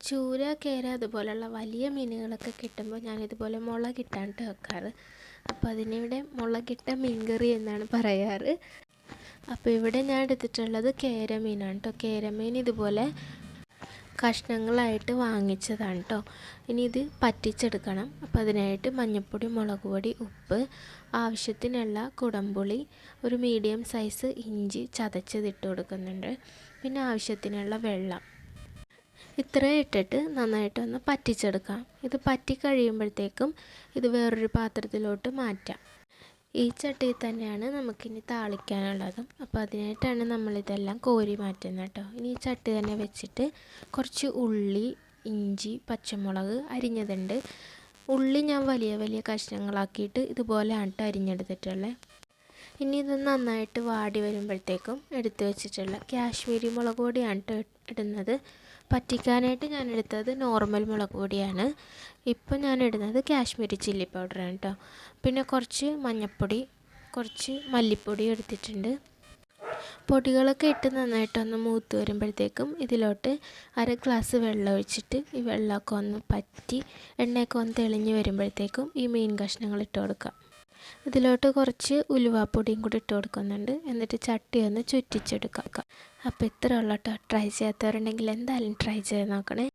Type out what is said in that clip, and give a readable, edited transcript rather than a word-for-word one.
ചൂര, കേര അതുപോലുള്ള വലിയ മീനുകളൊക്കെ കിട്ടുമ്പോൾ ഞാനിതുപോലെ മുളകിട്ടാണ് വെക്കാറ്. അപ്പോൾ അതിനിവിടെ മുളകിട്ട മീൻകറി എന്നാണ് പറയാറ്. അപ്പോൾ ഇവിടെ ഞാൻ എടുത്തിട്ടുള്ളത് കേര മീനാണ് കേട്ടോ. കേര മീൻ ഇതുപോലെ കഷ്ണങ്ങളായിട്ട് വാങ്ങിച്ചതാണ് കേട്ടോ. ഇനി ഇത് പറ്റിച്ചെടുക്കണം. അപ്പോൾ അതിനായിട്ട് മഞ്ഞൾപ്പൊടി, മുളക് പൊടി, ഉപ്പ്, ആവശ്യത്തിനുള്ള കുടംപുളി, ഒരു മീഡിയം സൈസ് ഇഞ്ചി ചതച്ചതിട്ട് കൊടുക്കുന്നുണ്ട്, പിന്നെ ആവശ്യത്തിനുള്ള വെള്ളം. ഇത്രയും ഇട്ടിട്ട് നന്നായിട്ടൊന്ന് പറ്റിച്ചെടുക്കാം. ഇത് പറ്റി കഴിയുമ്പോഴത്തേക്കും ഇത് വേറൊരു പാത്രത്തിലോട്ട് മാറ്റാം. ഈ ചട്ടിയിൽ തന്നെയാണ് നമുക്കിനി താളിക്കാനുള്ളതും. അപ്പോൾ അതിനായിട്ടാണ് നമ്മളിതെല്ലാം കോരി മാറ്റുന്നത് കേട്ടോ. ഇനി ഈ ചട്ടി തന്നെ വെച്ചിട്ട് കുറച്ച് ഉള്ളി, ഇഞ്ചി, പച്ചമുളക് അരിഞ്ഞതുണ്ട്. ഉള്ളി ഞാൻ വലിയ വലിയ കഷ്ണങ്ങളാക്കിയിട്ട് ഇതുപോലെയാണ് കേട്ടോ അരിഞ്ഞെടുത്തിട്ടുള്ളത്. ഇനി ഇത് നന്നായിട്ട് വാടി വരുമ്പോഴത്തേക്കും എടുത്തു വെച്ചിട്ടുള്ള കാശ്മീരി മുളക് പൊടിയാണ് കേട്ടോ ഇടുന്നത്. പറ്റിക്കാനായിട്ട് ഞാൻ എടുത്തത് നോർമൽ മുളക് പൊടിയാണ്. ഇപ്പം ഞാൻ ഇടുന്നത് കാശ്മീരി ചില്ലി പൗഡറാണ് കേട്ടോ. പിന്നെ കുറച്ച് മഞ്ഞൾപ്പൊടി, കുറച്ച് മല്ലിപ്പൊടി എടുത്തിട്ടുണ്ട്. പൊടികളൊക്കെ ഇട്ട് നന്നായിട്ടൊന്ന് മൂത്ത് വരുമ്പോഴത്തേക്കും ഇതിലോട്ട് 1/2 ഗ്ലാസ് വെള്ളം ഒഴിച്ചിട്ട് ഈ വെള്ളമൊക്കെ ഒന്ന് പറ്റി എണ്ണയൊക്കെ ഒന്ന് തെളിഞ്ഞ് വരുമ്പോഴത്തേക്കും ഈ മീൻ കഷ്ണങ്ങൾ ഇട്ട് കൊടുക്കാം. ഇതിലോട്ട് കുറച്ച് ഉലുവാപ്പൊടിയും കൂടി ഇട്ട് കൊടുക്കുന്നുണ്ട്. എന്നിട്ട് ചട്ടി ഒന്ന് ചുറ്റിച്ചെടുക്കാം. അപ്പോൾ ഇത്ര ഉള്ള കേട്ടോ. ട്രൈ ചെയ്യാത്തവരുണ്ടെങ്കിൽ എന്തായാലും ട്രൈ ചെയ്ത് നോക്കണേ.